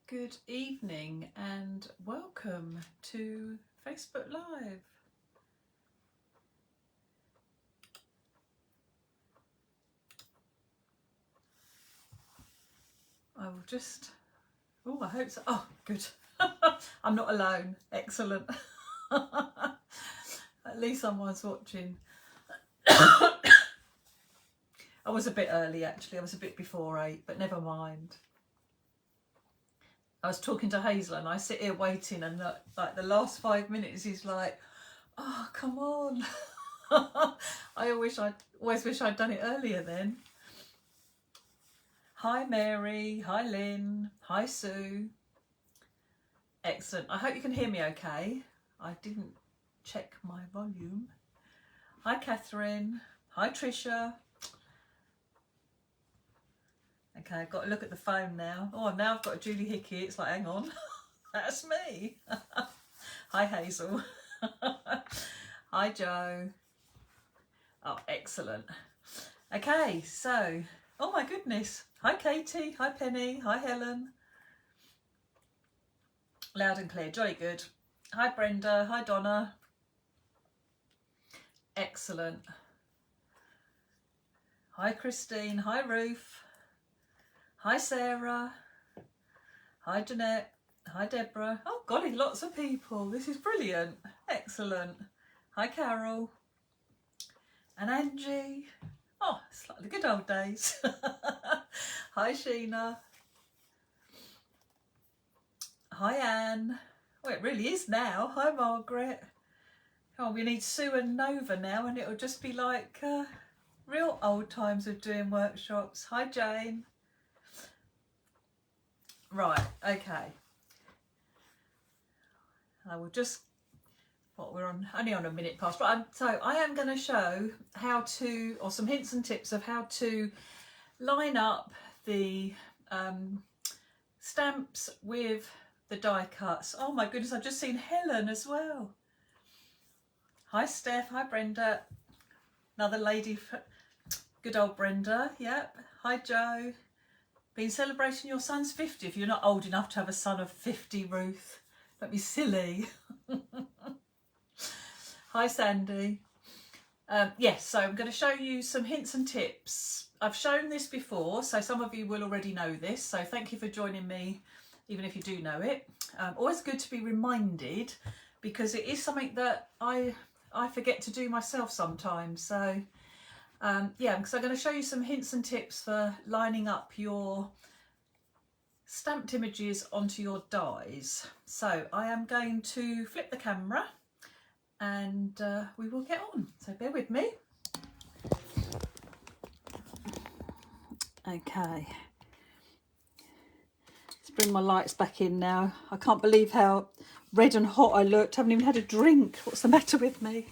Good evening and welcome to Facebook Live. I will just, I hope so. Oh, good. I'm not alone. Excellent. At least someone's watching. I was a bit early actually. I was a bit before 8, but never mind. I was talking to Hazel and I sit here waiting and like the last 5 minutes he's like, oh, come on. I always wish I'd done it earlier then. Hi Mary, hi Lynn, hi Sue. Excellent. I hope you can hear me okay. I didn't check my volume. Hi Catherine, hi Trisha. Okay, I've got to look at the phone now. Oh, now I've got a Julie Hickey. It's like, hang on, that's me. Hi Hazel. Hi Joe. Oh, excellent. Okay, so, oh my goodness. Hi Katie, hi Penny, hi Helen. Loud and clear, jolly good. Hi Brenda, hi Donna. Excellent. Hi Christine, hi Ruth. Hi Sarah. Hi Jeanette. Hi Deborah. Oh golly, lots of people. This is brilliant. Excellent. Hi Carol. And Angie. Oh, it's like the good old days. Hi Sheena. Hi Anne. Oh, it really is now. Hi Margaret. Oh, we need Sue and Nova now and it'll just be like real old times of doing workshops. Hi Jane. Right, okay. I will just, we're only on a minute past, but so I am going to show how to, or some hints and tips of how to line up the stamps with the die cuts. Oh my goodness, I've just seen Helen as well. Hi Steph, hi Brenda, another lady, good old Brenda, yep. Hi Joe. Been celebrating your son's 50th. You're not old enough to have a son of 50, Ruth. Don't be silly. Hi Sandy. Yes, so I'm going to show you some hints and tips. I've shown this before, so some of you will already know this, so thank you for joining me, even if you do know it. Always good to be reminded, because it is something that I forget to do myself sometimes. So yeah, because I'm going to show you some hints and tips for lining up your stamped images onto your dies. So I am going to flip the camera and we will get on. So bear with me. Okay. Let's bring my lights back in now. I can't believe how red and hot I looked. I haven't even had a drink. What's the matter with me?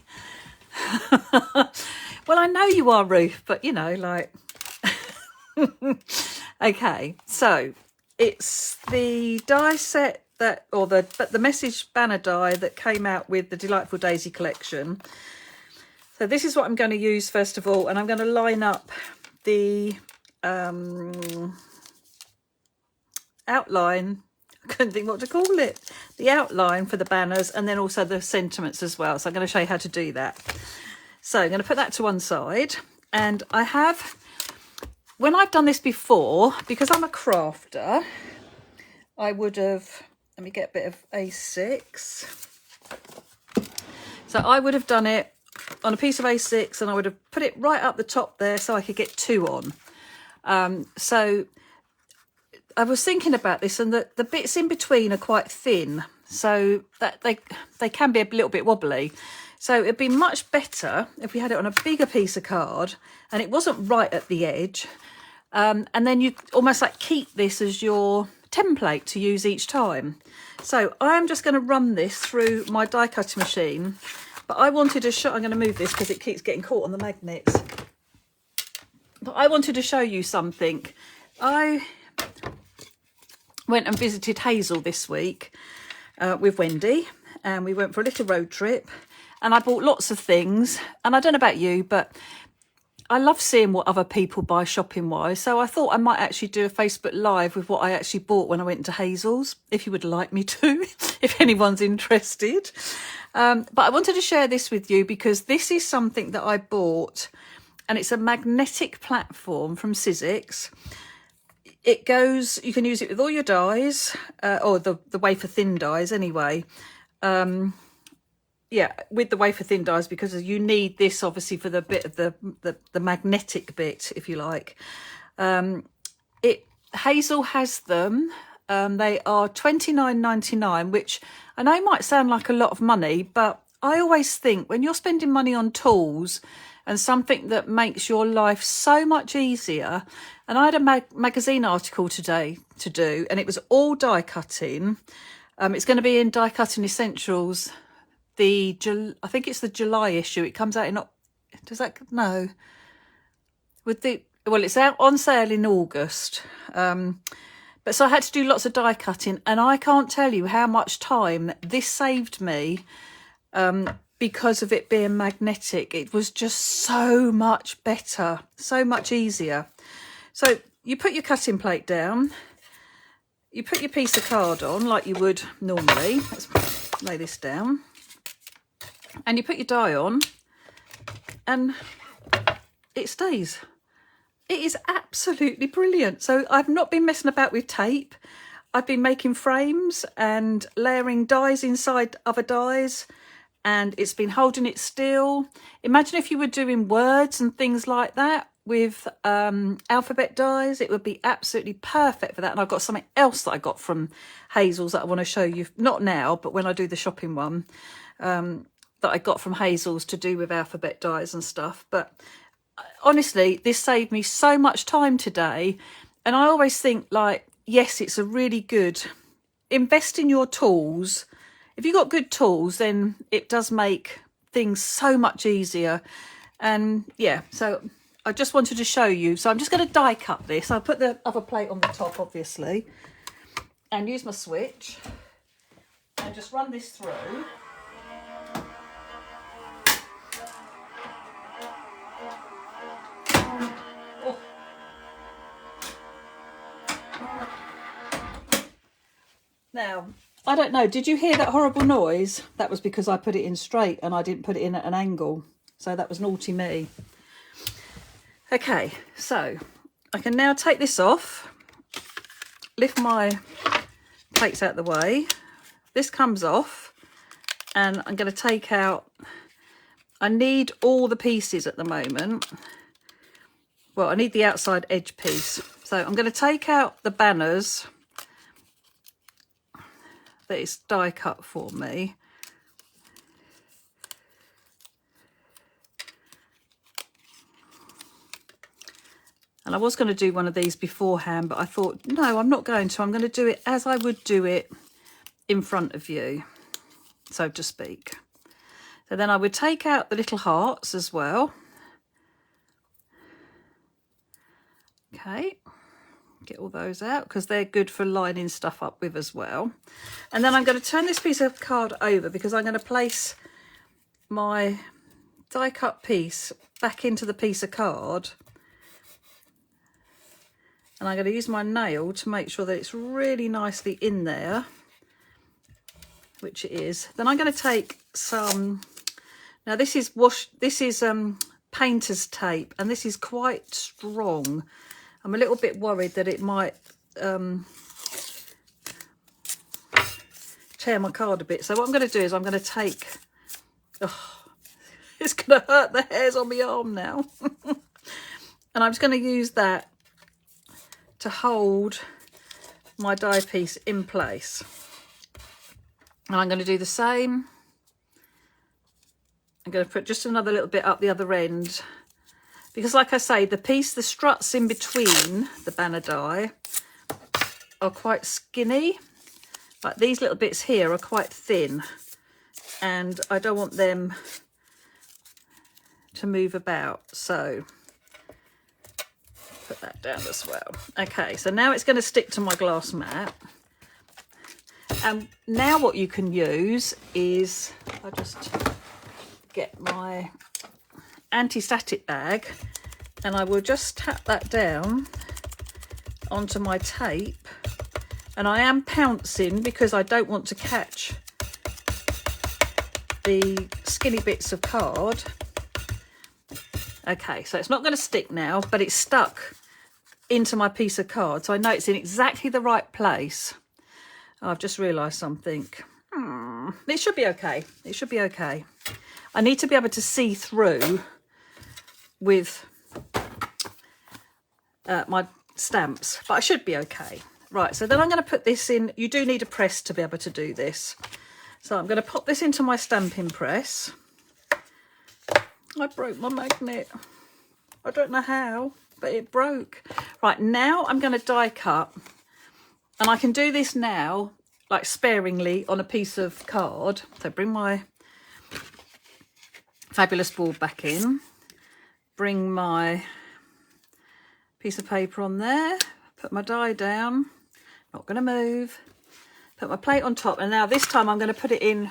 Well, I know you are, Ruth, but you know, like... Okay, so it's the die set that, or the message banner die that came out with the Delightful Daisy collection. So this is what I'm going to use first of all, and I'm going to line up the outline. I couldn't think what to call it. The outline for the banners, and then also the sentiments as well. So I'm going to show you how to do that. So I'm going to put that to one side, and I have, when I've done this before, because I'm a crafter, I would have, let me get a bit of A6. So I would have done it on a piece of A6 and I would have put it right up the top there so I could get 2 on. So I was thinking about this, and the bits in between are quite thin, so that they can be a little bit wobbly. So it'd be much better if we had it on a bigger piece of card and it wasn't right at the edge. And then you almost like keep this as your template to use each time. So I'm just going to run this through my die cutting machine, but I wanted to show, I'm going to move this because it keeps getting caught on the magnets. But I wanted to show you something. I went and visited Hazel this week with Wendy, and we went for a little road trip, and I bought lots of things. And I don't know about you, but I love seeing what other people buy shopping wise. So I thought I might actually do a Facebook Live with what I actually bought when I went to Hazel's, if you would like me to, if anyone's interested. But I wanted to share this with you because this is something that I bought, and it's a magnetic platform from Sizzix. It goes, you can use it with all your dies, or the wafer thin dies anyway. Yeah, with the wafer thin dies, because you need this obviously for the bit of the magnetic bit, if you like. Hazel has them. They are $29.99, which I know might sound like a lot of money, but I always think when you're spending money on tools and something that makes your life so much easier. And I had a magazine article today to do, and it was all die cutting. It's going to be in Die Cutting Essentials. I think it's the July issue. It comes out in, no. It's out on sale in August. But so I had to do lots of die cutting, and I can't tell you how much time this saved me because of it being magnetic. It was just so much better, so much easier. So you put your cutting plate down, you put your piece of card on like you would normally. Let's lay this down. And you put your die on and it stays. It is absolutely brilliant. So I've not been messing about with tape. I've been making frames and layering dies inside other dies, and it's been holding it still. Imagine if you were doing words and things like that with alphabet dies. It would be absolutely perfect for that. And I've got something else that I got from Hazel's that I want to show you, not now, but when I do the shopping one. That I got from Hazel's to do with alphabet dies and stuff. But honestly, this saved me so much time today. And I always think, like, yes, it's a really good, invest in your tools. If you've got good tools, then it does make things so much easier. And yeah, so I just wanted to show you. So I'm just going to die cut this. I'll put the other plate on the top, obviously, and use my switch and just run this through. Now, I don't know, did you hear that horrible noise? That was because I put it in straight and I didn't put it in at an angle. So that was naughty me. Okay, so I can now take this off, lift my plates out the way. This comes off, and I'm going to take out, I need all the pieces at the moment. Well, I need the outside edge piece. So I'm going to take out the banners that is die cut for me. And I was going to do one of these beforehand, but I thought, no, I'm not going to. I'm going to do it as I would do it in front of you, so to speak. So then I would take out the little hearts as well. Okay. Get all those out because they're good for lining stuff up with as well. And then I'm going to turn this piece of card over because I'm going to place my die cut piece back into the piece of card, and I'm going to use my nail to make sure that it's really nicely in there, which it is. Then I'm going to take some, now this is painter's tape, and this is quite strong. I'm a little bit worried that it might tear my card a bit. So what I'm going to do is I'm going to take, it's going to hurt the hairs on my arm now. And I'm just going to use that to hold my die piece in place. And I'm going to do the same. I'm going to put just another little bit up the other end. Because like I say, the struts in between the banner die are quite skinny. Like these little bits here are quite thin. And I don't want them to move about. So put that down as well. Okay, so now it's going to stick to my glass mat. And now what you can use is, I'll just get my anti-static bag, and I will just tap that down onto my tape, and I am pouncing because I don't want to catch the skinny bits of card. Okay, so it's not going to stick now, but it's stuck into my piece of card, so I know it's in exactly the right place. I've just realised something. It should be okay. It should be okay. I need to be able to see through with my stamps, but I should be okay. Right, so then I'm going to put this in. You do need a press to be able to do this. So I'm going to pop this into my stamping press. I broke my magnet. I don't know how, but it broke. Right, now I'm going to die cut. And I can do this now, like sparingly, on a piece of card. So bring my fabulous board back in. Bring my piece of paper on there. Put my die down. Not going to move. Put my plate on top. And now this time I'm going to put it in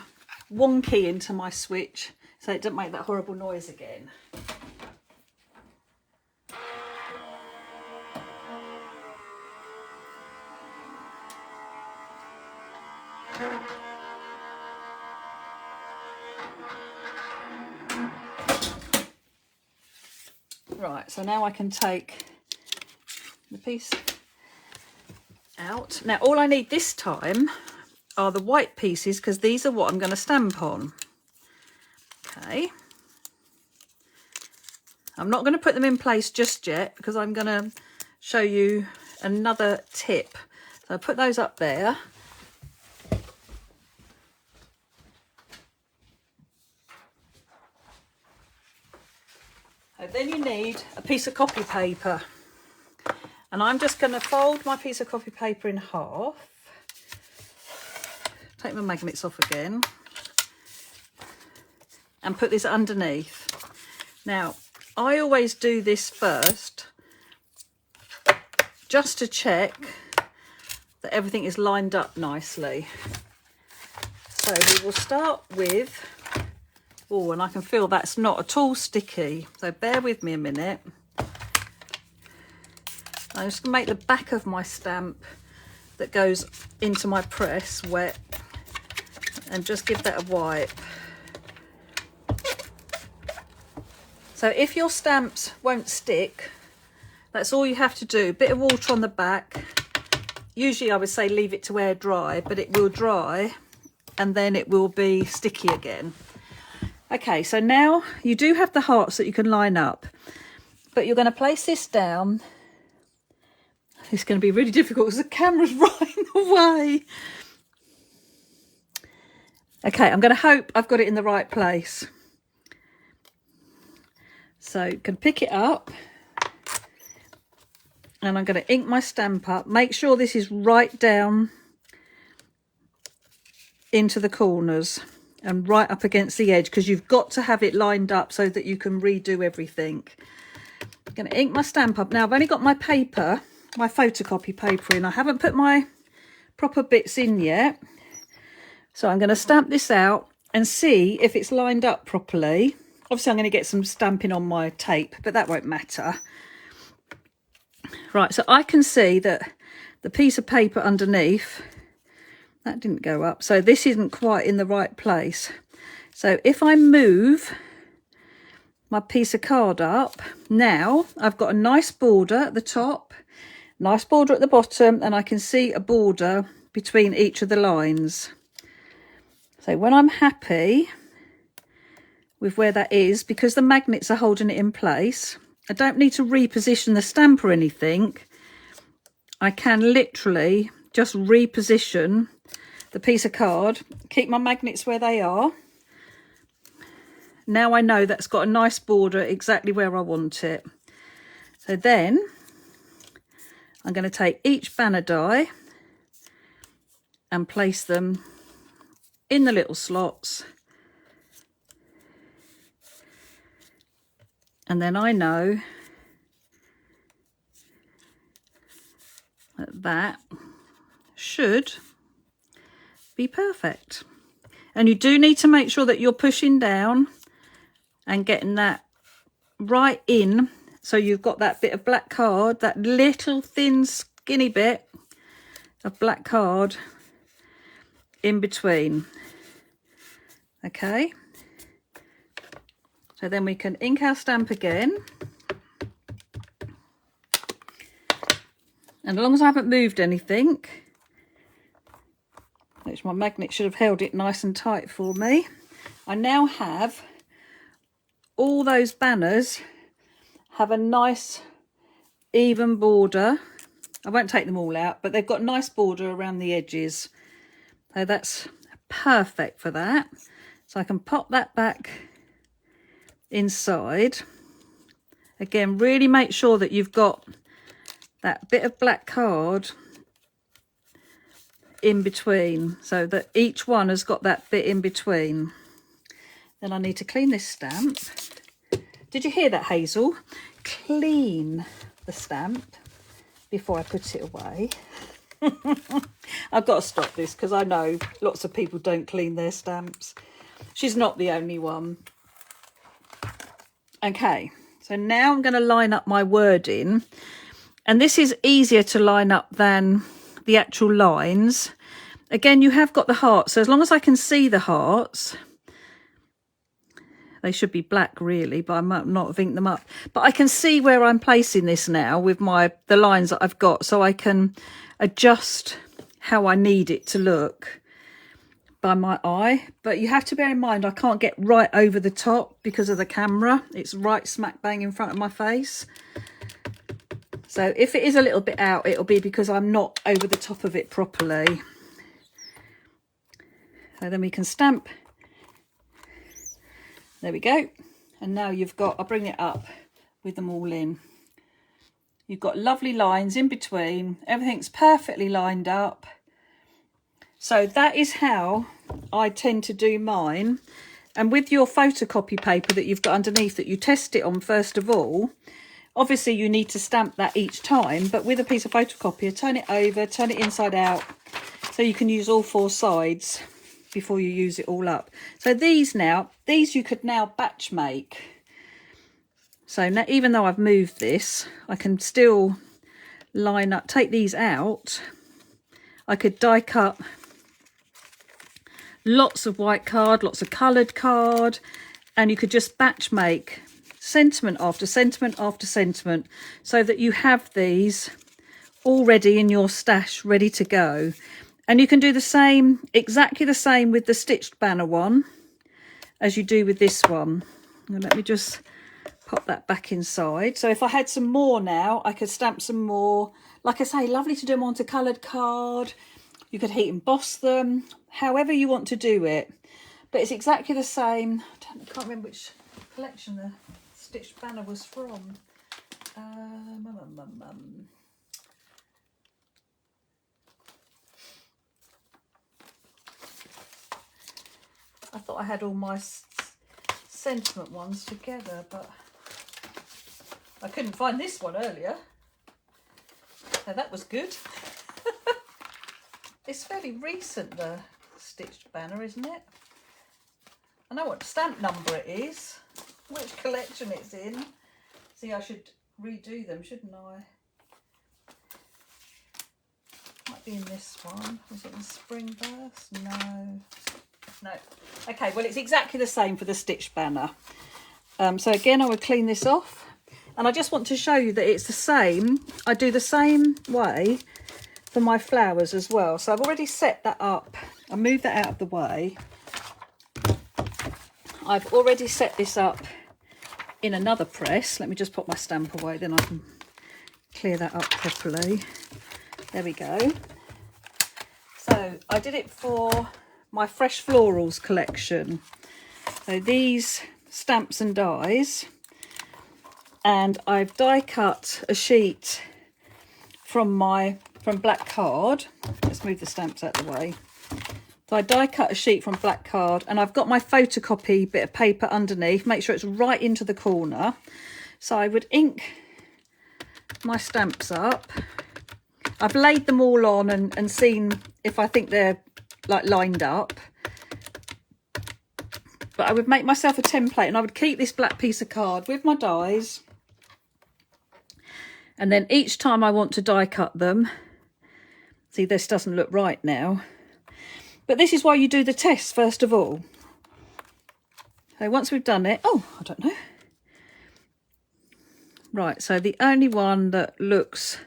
wonky into my switch, so it doesn't make that horrible noise again. Right, so now I can take the piece out. Now all I need this time are the white pieces, because these are what I'm going to stamp on. Okay. I'm not going to put them in place just yet, because I'm going to show you another tip. So I put those up there. So then you need a piece of copy paper. And I'm just going to fold my piece of copy paper in half. Take my magnets off again. And put this underneath. Now, I always do this first, just to check that everything is lined up nicely. So we will start with, oh, and I can feel that's not at all sticky. So bear with me a minute. I'm just going to make the back of my stamp that goes into my press wet, and just give that a wipe. So if your stamps won't stick, that's all you have to do. A bit of water on the back. Usually I would say leave it to air dry, but it will dry and then it will be sticky again. Okay, so now you do have the hearts that you can line up, but you're going to place this down. It's going to be really difficult because the camera's right in the way. Okay, I'm going to hope I've got it in the right place. So you can pick it up, and I'm going to ink my stamp up. Make sure this is right down into the corners and right up against the edge, because you've got to have it lined up so that you can redo everything. I'm going to ink my stamp up. Now I've only got my paper, my photocopy paper in. I haven't put my proper bits in yet. So I'm going to stamp this out and see if it's lined up properly. Obviously I'm going to get some stamping on my tape, but that won't matter. Right, so I can see that the piece of paper underneath, that didn't go up. So this isn't quite in the right place. So if I move my piece of card up, now I've got a nice border at the top, nice border at the bottom, and I can see a border between each of the lines. So when I'm happy with where that is, because the magnets are holding it in place, I don't need to reposition the stamp or anything. I can literally just reposition the piece of card, keep my magnets where they are. Now I know that's got a nice border exactly where I want it. So then I'm going to take each banner die and place them in the little slots. And then I know that that should be perfect. And you do need to make sure that you're pushing down and getting that right in So you've got that bit of black card, that little thin skinny bit of black card in between. Okay. So then we can ink our stamp again. And as long as I haven't moved anything, which my magnet should have held it nice and tight for me, I now have all those banners have a nice even border. I won't take them all out, but they've got a nice border around the edges. So that's perfect for that. So I can pop that back inside. Again, really make sure that you've got that bit of black card in between, so that each one has got that bit in between. Then I need to clean this stamp. Did you hear that, Hazel? Clean the stamp before I put it away. I've got to stop this because I know lots of people don't clean their stamps. She's not the only one. Okay, so now I'm going to line up my wording, and this is easier to line up than the actual lines. Again, you have got the hearts, so as long as I can see the hearts, they should be black really, but I might not have inked them up. But I can see where I'm placing this now with the lines that I've got, so I can adjust how I need it to look by my eye. But you have to bear in mind I can't get right over the top because of the camera. It's right smack bang in front of my face. So if it is a little bit out, it'll be because I'm not over the top of it properly. So then we can stamp. There we go. And now you've got, I'll bring it up with them all in. You've got lovely lines in between. Everything's perfectly lined up. So that is how I tend to do mine. And with your photocopy paper that you've got underneath that you test it on first of all, obviously you need to stamp that each time, but with a piece of photocopier, turn it over, turn it inside out, so you can use all four sides before you use it all up. So these you could now batch make. So now, even though I've moved this, I can still line up, take these out. I could die cut lots of white card, lots of coloured card, and you could just batch make sentiment after sentiment after sentiment, so that you have these already in your stash ready to go. And you can do the same, exactly the same with the stitched banner one as you do with this one. And let me just pop that back inside. So if I had some more now, I could stamp some more. Like I say, lovely to do them onto coloured card. You could heat emboss them, however you want to do it. But it's exactly the same. I can't remember which collection the stitched banner was from. I thought I had all my sentiment ones together, but I couldn't find this one earlier. So that was good. It's fairly recent, the stitched banner, isn't it? I know what stamp number it is, which collection it's in. See, I should redo them, shouldn't I? Might be in this one. Was it in Spring Burst? No. No. Okay, well, it's exactly the same for the stitched banner. So again, I would clean this off. And I just want to show you that it's the same. I do the same way for my flowers as well. So I've already set that up. I'll move that out of the way. I've already set this up in another press. Let me just put my stamp away, then I can clear that up properly. There we go. So I did it for my Fresh Florals collection. So these stamps and dies, and I've die cut a sheet from black card. Let's move the stamps out of the way. So I die cut a sheet from black card, and I've got my photocopy bit of paper underneath. Make sure it's right into the corner. So I would ink my stamps up. I've laid them all on and seen if I think they're like lined up. But I would make myself a template, and I would keep this black piece of card with my dies. And then each time I want to die cut them, see, this doesn't look right now, but this is why you do the test first of all. So once we've done it, oh, I don't know. Right, so the only one that looks,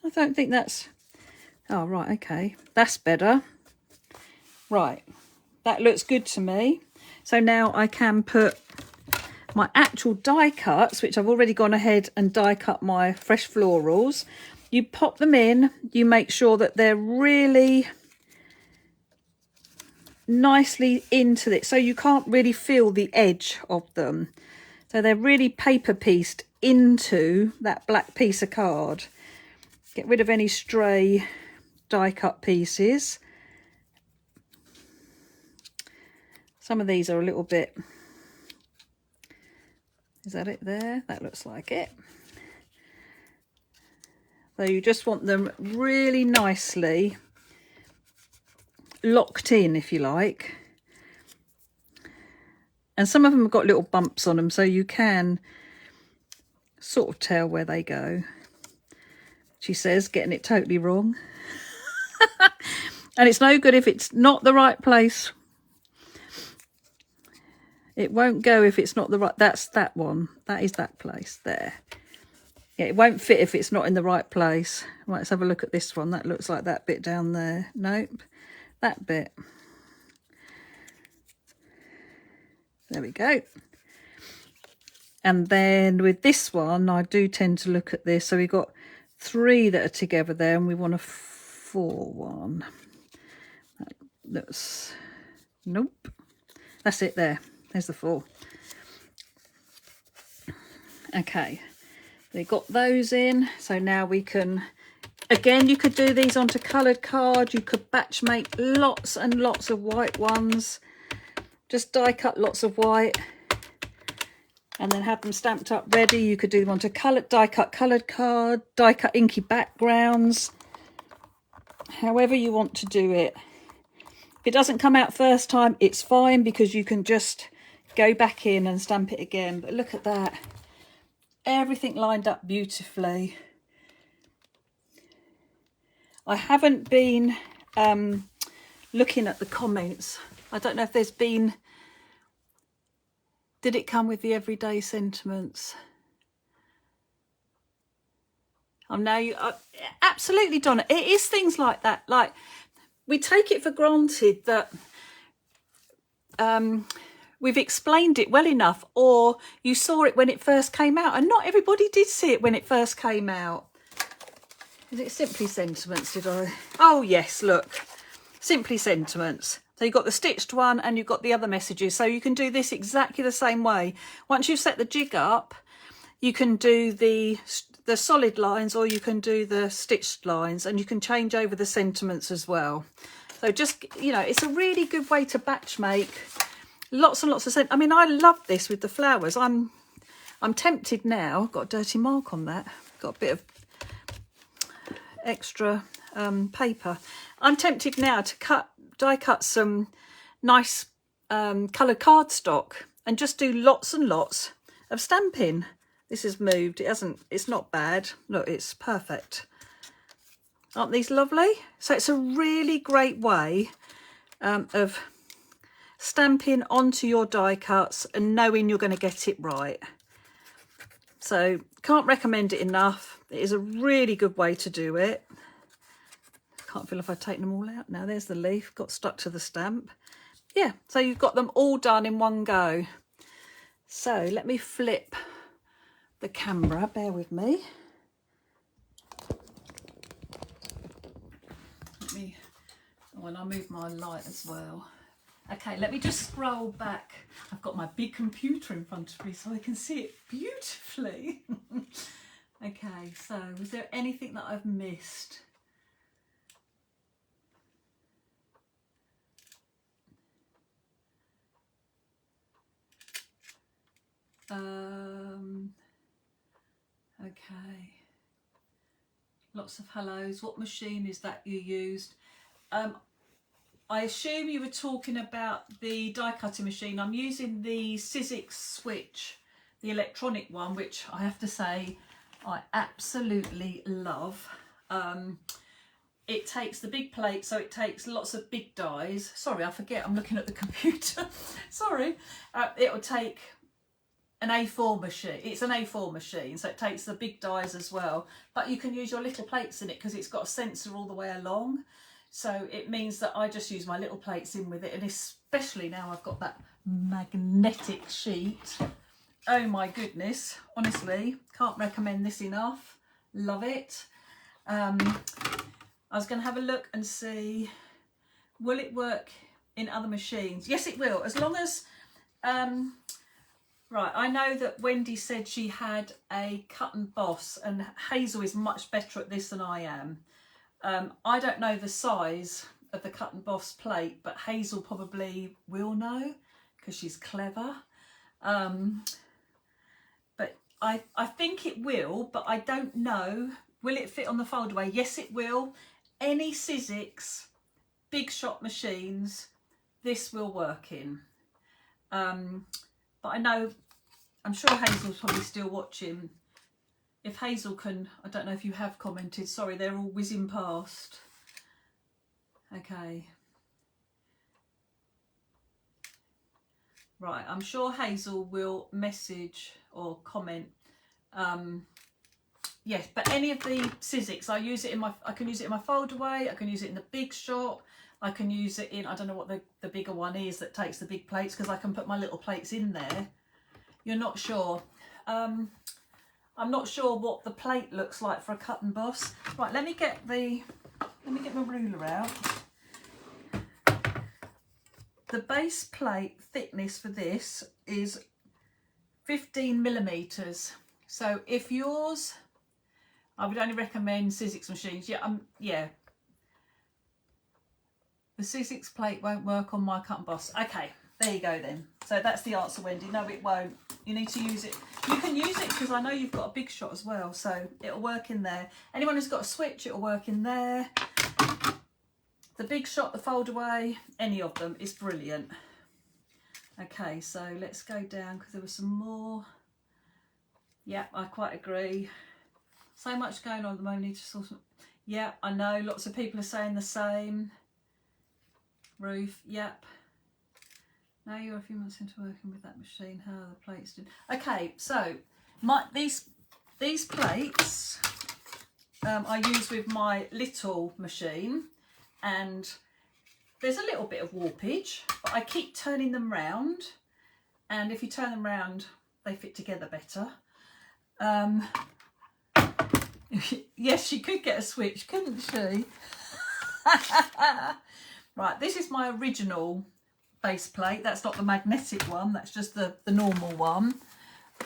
I don't think that's, oh, right, okay, that's better. Right, that looks good to me. So now I can put my actual die cuts, which I've already gone ahead and die cut my fresh florals. You pop them in, you make sure that they're really nicely into it, so you can't really feel the edge of them. So they're really paper pieced into that black piece of card. Get rid of any stray die cut pieces. Some of these are a little bit, is that it there? That looks like it. So you just want them really nicely locked in, if you like. And some of them have got little bumps on them, so you can sort of tell where they go. She says, getting it totally wrong. And it's no good if it's not the right place. It won't go if it's not the right, that's that one. That is that place there. Yeah, it won't fit if it's not in the right place. Right, let's have a look at this one. That looks like that bit down there. Nope, that bit. There we go. And then with this one, I do tend to look at this. So we've got 3 that are together there, and we want a 4 one. That's, nope. That's it there. There's the 4. Okay. We got those in. So now we can, again, you could do these onto coloured card. You could batch make lots and lots of white ones. Just die cut lots of white and then have them stamped up ready. You could do them onto die cut coloured card, die cut inky backgrounds, however you want to do it. If it doesn't come out first time, it's fine, because you can just go back in and stamp it again. But look at that. Everything lined up beautifully. I haven't been looking at the comments. I don't know if there's been, did it come with the everyday sentiments? I'm now, absolutely, Donna, it is things like that. Like, we take it for granted that we've explained it well enough, or you saw it when it first came out, and not everybody did see it when it first came out. Is it Simply Sentiments, did I? Oh yes, look, Simply Sentiments. So you've got the stitched one and you've got the other messages. So you can do this exactly the same way. Once you've set the jig up, you can do the solid lines, or you can do the stitched lines, and you can change over the sentiments as well. So just, you know, it's a really good way to batch make lots and lots of I mean, I love this with the flowers. I'm tempted now. Got a dirty mark on that. Got a bit of extra paper. I'm tempted now to die cut some nice coloured cardstock and just do lots and lots of stamping. This has moved. It's not bad. Look, it's perfect. Aren't these lovely? So it's a really great way of stamping onto your die cuts and knowing you're going to get it right. So can't recommend it enough. It is a really good way to do it. Can't feel if I've taken them all out now. There's the leaf, got stuck to the stamp. Yeah, so you've got them all done in one go. So let me flip the camera, bear with me. I'll move my light as well. Okay, let me just scroll back. I've got my big computer in front of me so I can see it beautifully. Okay, so was there anything that I've missed? Okay. Lots of hellos. What machine is that you used? I assume you were talking about the die cutting machine. I'm using the Sizzix switch the electronic one, which I have to say I absolutely love. It takes the big plate, so it takes lots of big dies. Sorry, I forget, I'm looking at the computer. Sorry. It'll take an A4 machine. It's an A4 machine, so it takes the big dies as well. But you can use your little plates in it because it's got a sensor all the way along. So it means that I just use my little plates in with it, and especially now I've got that magnetic sheet. Oh my goodness, honestly, can't recommend this enough. Love it. I was going to have a look and see, will it work in other machines? Yes, it will, as long as, right, I know that Wendy said she had a cut and boss, and Hazel is much better at this than I am. I don't know the size of the cut and boss plate, but Hazel probably will know because she's clever. But I think it will, but I don't know. Will it fit on the foldaway? Yes, it will. Any Sizzix big shot machines, this will work in. But I know, I'm sure Hazel's probably still watching. If Hazel can, I don't know if you have commented. Sorry, they're all whizzing past. Okay. Right, I'm sure Hazel will message or comment. Yes, but any of the Sizzix, I use it in my, I can use it in my foldaway, I can use it in the big shot, I can use it in, I don't know what the bigger one is that takes the big plates, because I can put my little plates in there. You're not sure. I'm not sure what the plate looks like for a cut and boss. Right, let me get my ruler out. The base plate thickness for this is 15 millimeters. So if yours, I would only recommend Sizzix machines. Yeah. The Sizzix plate won't work on my cut and boss. Okay, there you go then. So that's the answer, Wendy. No, it won't. You need to use it. You can use it because I know you've got a big shot as well, so it'll work in there. Anyone who's got a switch, it'll work in there. The big shot, the foldaway, any of them is brilliant. Okay, so let's go down because there was some more. Yeah, I quite agree. So much going on at the moment. Need to sort of, yeah, I know lots of people are saying the same. Ruth, yep. Now you're a few months into working with that machine. How are the plates doing? Okay, so these plates I use with my little machine, and there's a little bit of warpage, but I keep turning them round, and if you turn them round, they fit together better. Yes, she could get a switch, couldn't she? Right, this is my original base plate. That's not the magnetic one, that's just the normal one.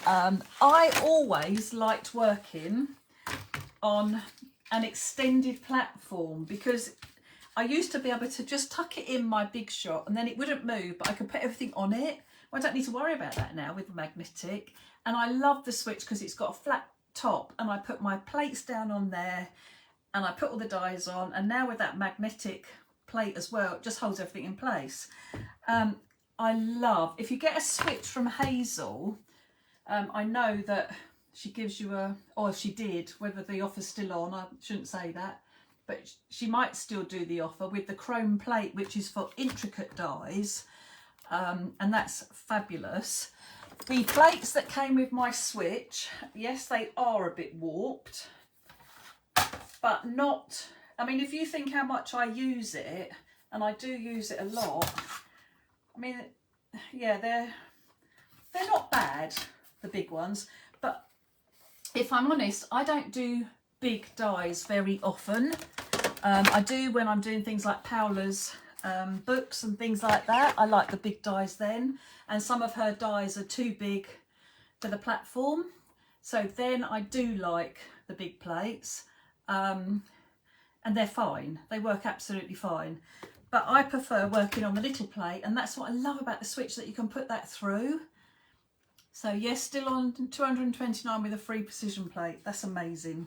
I always liked working on an extended platform because I used to be able to just tuck it in my big shot and then it wouldn't move, but I could put everything on it. Well, I don't need to worry about that now with the magnetic. And I love the switch because it's got a flat top, and I put my plates down on there and I put all the dies on, and now with that magnetic plate as well, it just holds everything in place. I love, if you get a switch from Hazel, I know that she gives you a, or she did, whether the offer's still on, I shouldn't say that, but she might still do the offer with the chrome plate, which is for intricate dies, and that's fabulous. The plates that came with my switch, yes, they are a bit warped, but not, I mean, if you think how much I use it, and I do use it a lot, I mean, yeah, they're not bad, the big ones, but if I'm honest, I don't do big dies very often. I do when I'm doing things like Paola's books and things like that. I like the big dies then, and some of her dies are too big for the platform, so then I do like the big plates, and they're fine, they work absolutely fine. But I prefer working on the little plate, and that's what I love about the switch, that you can put that through. So yes, still on 229 with a free precision plate. That's amazing.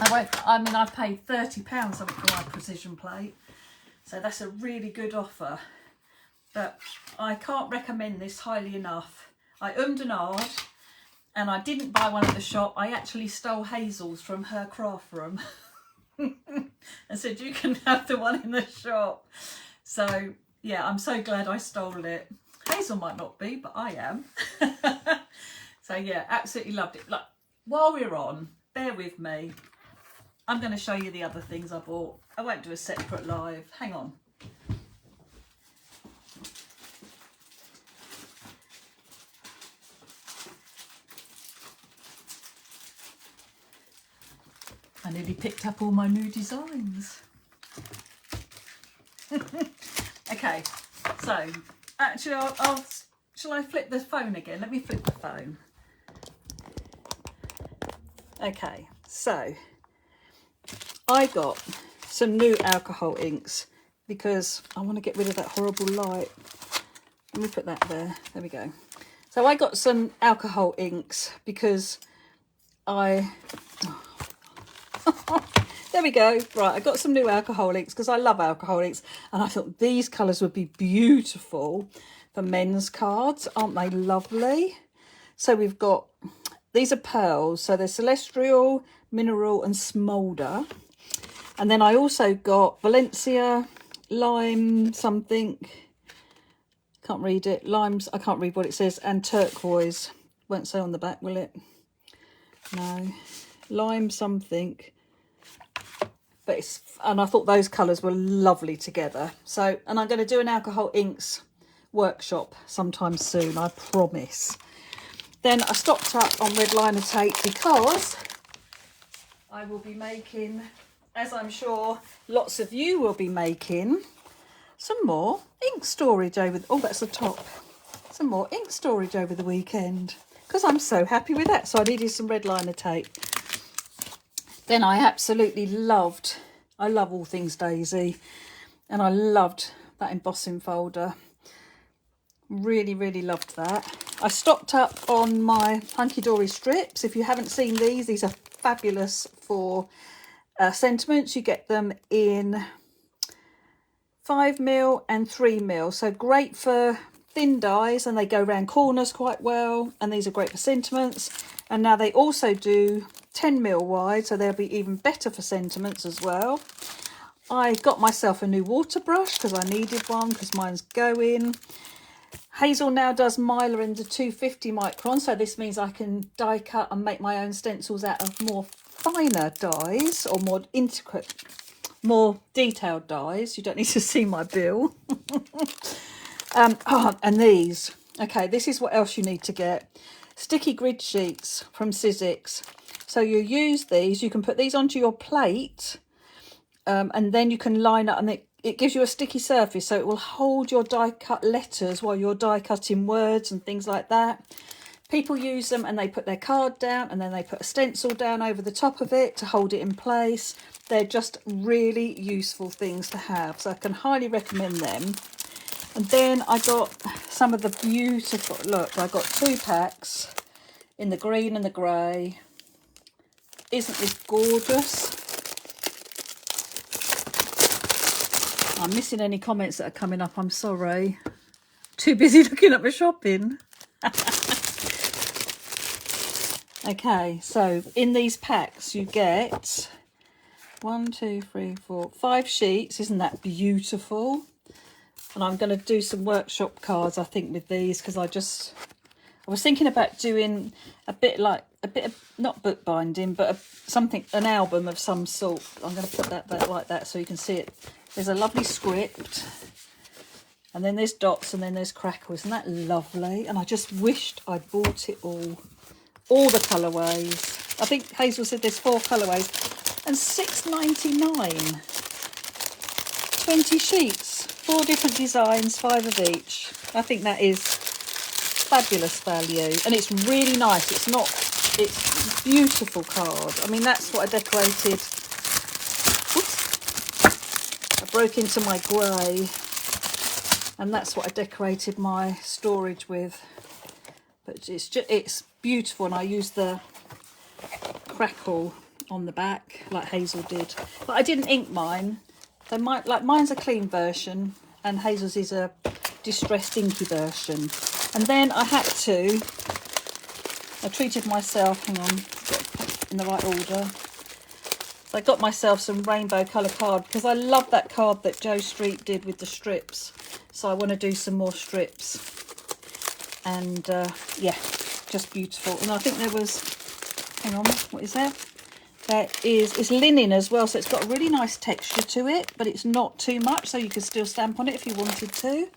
I mean, I paid £30 for my precision plate, so that's a really good offer. But I can't recommend this highly enough. I ummed and ahed, and I didn't buy one at the shop. I actually stole Hazel's from her craft room and said, you can have the one in the shop. So yeah, I'm so glad I stole it. Hazel might not be, but I am. So yeah, absolutely loved it. Like, while we're on, bear with me. I'm going to show you the other things I bought. I won't do a separate live. Hang on. I nearly picked up all my new designs. Okay, so actually shall I flip the phone again? Let me flip the phone. Okay, so I got some new alcohol inks because I want to get rid of that horrible light. Let me put that there. There we go. So I got some alcohol inks because there we go. Right, I got some new alcohol inks because I love alcohol inks, and I thought these colours would be beautiful for men's cards. Aren't they lovely? So we've got, these are pearls, so they're celestial, mineral and smolder. And then I also got Valencia, lime something, can't read it, limes, I can't read what it says, and turquoise. Won't say on the back, will it? No, lime something. But it's, and I thought those colours were lovely together. So, and I'm going to do an alcohol inks workshop sometime soon, I promise. Then I stocked up on red liner tape because I will be making, as I'm sure lots of you will be making, some more ink storage over the, oh, that's the top. Some more ink storage over the weekend because I'm so happy with that. So I needed some red liner tape. Then I absolutely loved, I love all things Daisy, and I loved that embossing folder. Really, really loved that. I stocked up on my Hunky Dory strips. If you haven't seen these are fabulous for sentiments. You get them in 5mm and 3mm. So great for thin dies, and they go around corners quite well. And these are great for sentiments. And now they also do 10mm wide, so they'll be even better for sentiments as well. I got myself a new water brush because I needed one because mine's going. Hazel now does Mylar in the 250 micron, so this means I can die cut and make my own stencils out of more finer dies, or more intricate, more detailed dies. You don't need to see my bill. And these, okay, this is what else you need to get. Sticky grid sheets from Sizzix. So you use these, you can put these onto your plate, and then you can line up, and it gives you a sticky surface, so it will hold your die cut letters while you're die cutting words and things like that. People use them and they put their card down, and then they put a stencil down over the top of it to hold it in place. They're just really useful things to have, so I can highly recommend them. And then I got some of the beautiful, look, I got 2 packs in the green and the grey. Isn't this gorgeous? I'm missing any comments that are coming up, I'm sorry. Too busy looking at my shopping. Okay, so in these packs you get 1, 2, 3, 4, 5 sheets. Isn't that beautiful? And I'm going to do some workshop cards, I think, with these, because I was thinking about doing a bit of, not bookbinding, but an album of some sort. I'm going to put that like that so you can see it. There's a lovely script, and then there's dots, and then there's crackle. Isn't that lovely? And I just wished I'd bought it all the colourways. I think Hazel said there's 4 colourways, and £6.99. 20 sheets, 4 different designs, 5 of each. I think that is fabulous value, and it's really nice. It's a beautiful card. I mean, that's what I decorated. Oops. I broke into my grey, and that's what I decorated my storage with. But it's beautiful, and I used the crackle on the back like Hazel did. But I didn't ink mine. So mine's a clean version, and Hazel's is a distressed inky version. And then I treated myself, hang on, get it in the right order. So I got myself some rainbow colour card because I love that card that Joe Street did with the strips. So I want to do some more strips. And yeah, just beautiful. And I think there was, hang on, what is that? It's linen as well, so it's got a really nice texture to it, but it's not too much, so you could still stamp on it if you wanted to.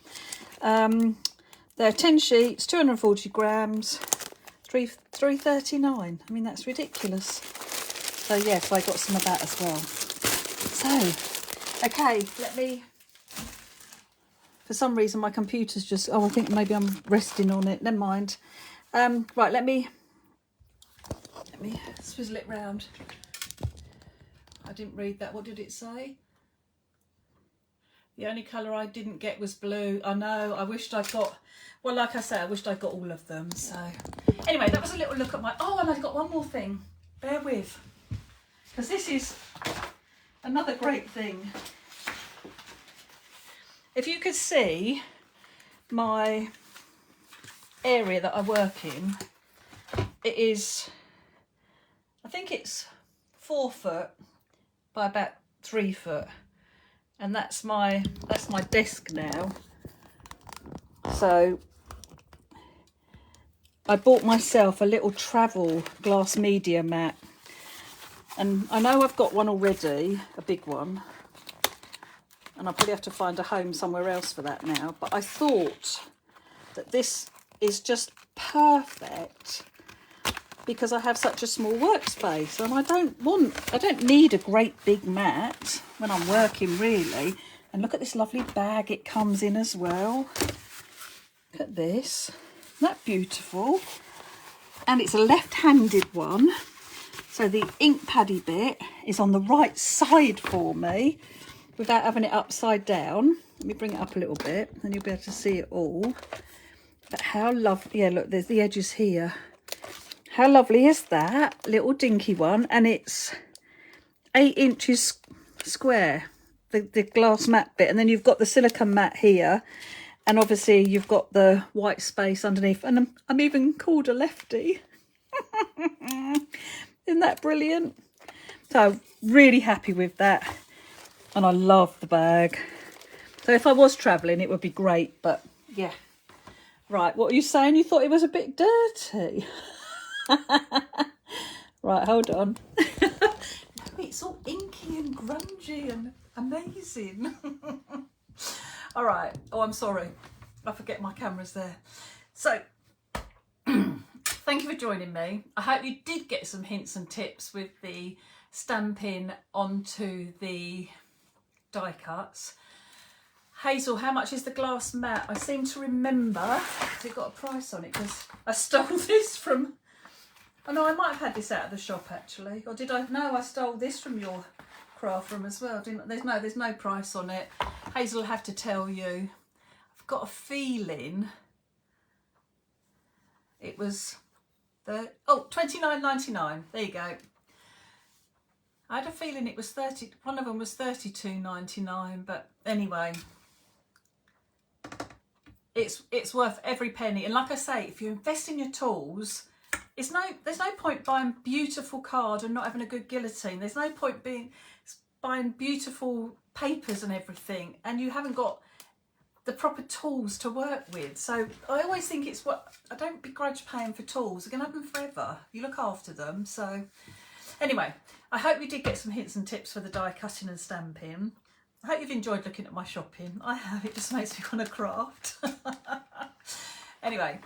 There are 10 sheets, 240 grams, $3.39. I mean, that's ridiculous. So yes, I got some of that as well. So, okay, let me, for some reason my computer's just, oh, I think maybe I'm resting on it, never mind. Right, let me swizzle it round. I didn't read that, what did it say? The only colour I didn't get was blue. I know, I wished I got, well, like I say, I wished I got all of them. So anyway, that was a little look at my, oh, and I've got one more thing. Bear with, because this is another great thing. If you could see my area that I work in, it is, I think it's 4 foot by about 3 foot. And that's my desk now. So I bought myself a little travel glass media mat, and I know I've got one already, a big one, and I'll probably have to find a home somewhere else for that now, but I thought that this is just perfect because I have such a small workspace, and I don't need a great big mat when I'm working, really. And look at this lovely bag it comes in as well. Look at this, isn't that beautiful? And it's a left-handed one, so the ink paddy bit is on the right side for me without having it upside down. Let me bring it up a little bit and you'll be able to see it all. But how lovely, yeah, look, there's the edges here. How lovely is that little dinky one? And it's 8 inches square, the glass mat bit. And then you've got the silicone mat here. And obviously you've got the white space underneath. And I'm even called a lefty. Isn't that brilliant? So I'm really happy with that. And I love the bag. So if I was travelling, it would be great. But yeah. Right, what are you saying? You thought it was a bit dirty? Right, hold on. No, it's all inky and grungy and amazing. All right. Oh, I'm sorry. I forget my camera's there. So, thank you for joining me. I hope you did get some hints and tips with the stamping onto the die cuts. Hazel, how much is the glass mat? I seem to remember it got a price on it because I stole this from, oh no, I might have had this out of the shop actually. Or did I? No, I stole this from your craft room as well. Didn't, there's no price on it. Hazel will have to tell you. I've got a feeling it was $29.99. There you go. I had a feeling it was 30, one of them was $32.99, but anyway. It's worth every penny. And like I say, if you invest in your tools, there's no point buying beautiful card and not having a good guillotine. There's no point buying beautiful papers and everything and you haven't got the proper tools to work with. So I always think it's what, I don't begrudge paying for tools. They're going to have them forever. You look after them. So anyway, I hope you did get some hints and tips for the die cutting and stamping. I hope you've enjoyed looking at my shopping. I have, it just makes me want to craft. Anyway,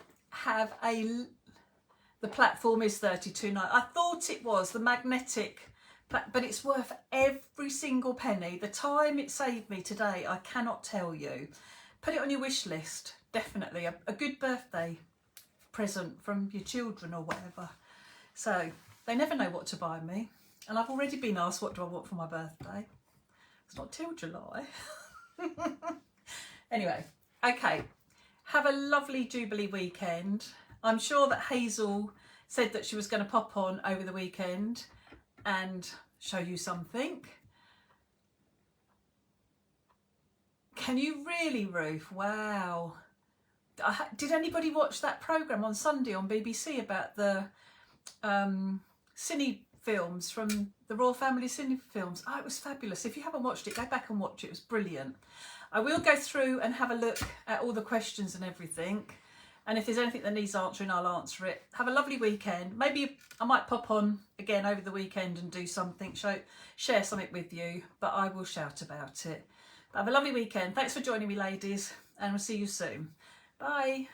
the platform is $32.99. I thought it was the magnetic, but it's worth every single penny. The time it saved me today, I cannot tell you. Put it on your wish list, definitely. A good birthday present from your children or whatever. So they never know what to buy me. And I've already been asked what do I want for my birthday. It's not till July. Anyway, okay. Have a lovely Jubilee weekend. I'm sure that Hazel said that she was going to pop on over the weekend and show you something. Can you really, Ruth? Wow. did anybody watch that programme on Sunday on BBC about the cine films from the Royal Family cine films? Oh, it was fabulous. If you haven't watched it, go back and watch it. It was brilliant. I will go through and have a look at all the questions and everything. And if there's anything that needs answering, I'll answer it. Have a lovely weekend. Maybe I might pop on again over the weekend and do something, share something with you, but I will shout about it. But have a lovely weekend. Thanks for joining me, ladies, and we'll see you soon. Bye.